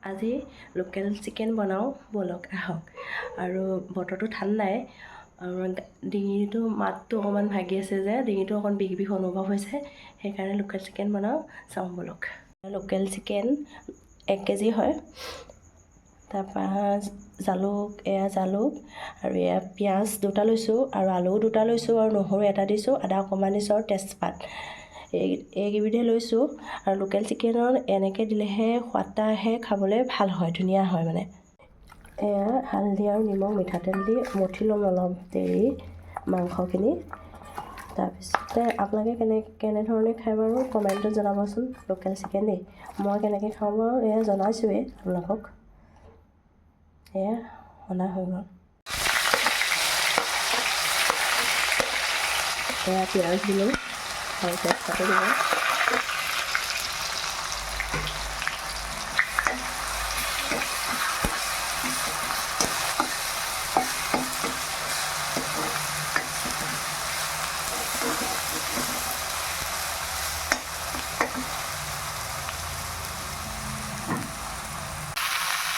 আজি local chicken বনাওঁ ব'লক আহক। আৰু বতৰটো ঠাণ্ডাই আৰু ডিঙিটো মাতটো অকণমান ভাগি আছে যে ডিঙিটো অকণ বিষ বিষ অনুভৱ হৈছে, সেইকাৰণে লোকেল চিকেন বনাওঁ, চাওঁ ব'লক। লোকেল চিকেন 1 কেজি হয়। তাৰপৰা জালুক আৰু এয়া পিঁয়াজ 2টা লৈছোঁ আৰু আলু 2টা লৈছোঁ আৰু নহৰু 1টা দিছোঁ, আদা অকণমান দিছোঁ আৰু তেজপাত এইকেইবিধে লৈছোঁ। আৰু লোকেল চিকেনত এনেকৈ দিলেহে সোৱাদটা আহে, খাবলৈ ভাল হয়, ধুনীয়া হয় মানে। এয়া হালধি আৰু নিমখ মিঠাতেল দি মঠি ল'ম অলপ দেৰি মাংসখিনি। তাৰপিছতে আপোনালোকে কেনেধৰণে খাই বাৰু কমেণ্টত জনাবচোন। লোকেল চিকেন দেই, মই কেনেকৈ খাওঁ বাৰু এয়া জনাইছোঁৱেই আপোনালোকক। এয়া সনা হৈ গ'ল। এয়া পিঁয়াজ দিলোঁ আৰু তেজপাতো দিলোঁ।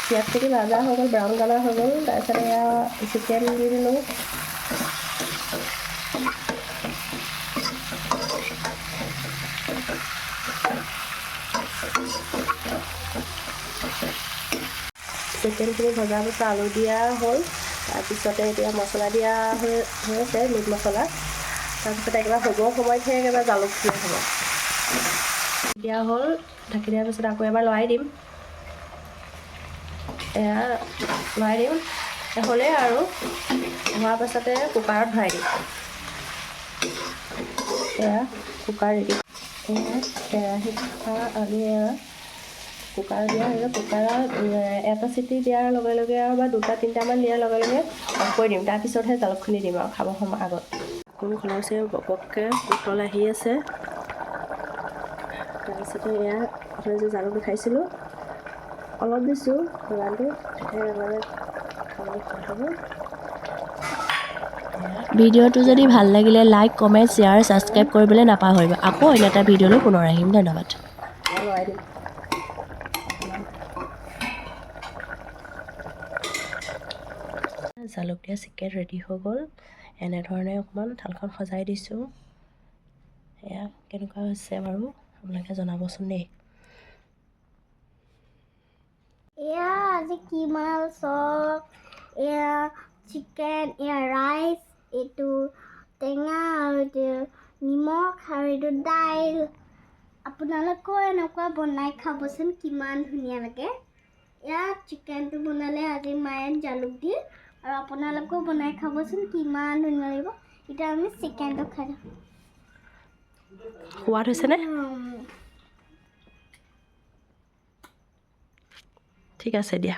পিঁয়াজখিনি ভাজা হৈ গ'ল, ব্ৰাউন কালাৰ হৈ গ'ল। তাৰপিছত এয়া চিকেন দি দিলোঁ। চিকেনখিনি ভজাৰ পিছত আলু দিয়া হ'ল। তাৰপিছতে এতিয়া মছলা দিয়া হৈ আছে, মিট মছলা। তাৰপিছতে একেবাৰে হ'বৰ সময়তহে একেবাৰে জালুক দিয়া হ'ব। দিয়া হ'ল, ঢাকি দিয়াৰ পিছত আকৌ এবাৰ লৰাই দিম। এয়া লৰাই দিম, হ'লেই আৰু হোৱাৰ পাছতে কুকাৰত ভৰাই দিম। এয়া কুকাৰ ৰেডি। এয়া কেৰাহীত আৰু এয়া কুকাৰ দিয়া হৈ গ'ল। কুকাৰত 1টা চিটি দিয়াৰ লগে লগে আৰু বা 2টা 3টামান দিয়াৰ লগে লগে অফ কৰি দিম। তাৰপিছতহে জালুকখিনি দিম আৰু খাব সময় আগত। কোনো খলাইছে বককৈ উতল আহি আছে। তাৰপিছতে এয়া আপুনি যে জালুক খাইছিলোঁ অলপ দিছোঁ, যিমানটো মানে খাবলৈ সোৱাদ হ'ব। ভিডিঅ'টো যদি ভাল লাগিলে লাইক, কমেণ্ট, শ্বেয়াৰ, ছাবস্ক্ৰাইব কৰিবলৈ নাপাহৰিব। আকৌ অন্য এটা ভিডিঅ'লৈ পুনৰ আহিম। ধন্যবাদ। লৰাই দিম। জালুক দিয়া চিকেন ৰেডি হৈ গ'ল। এনেধৰণে অকণমান থালখন সজাই দিছোঁ। এয়া কেনেকুৱা হৈছে বাৰু আপোনালোকে জনাবচোন দেই। এয়া আজি কিমাল চপ, এয়া চিকেন, এয়া ৰাইচ, এইটো টেঙা আৰু এইটো নিমখ আৰু এইটো দাইল। আপোনালোকেও এনেকুৱা বনাই খাবচোন, কিমান ধুনীয়া লাগে। এয়া চিকেনটো বনালে আজি মায়ে জালুক দি, আৰু আপোনালোকেও বনাই খাবচোন, কিমান ধুনীয়া লাগিব। এতিয়া আমি চিকেনটো খাই দিওঁ। সোৱাদ হৈছেনে? ঠিক আছে দিয়া।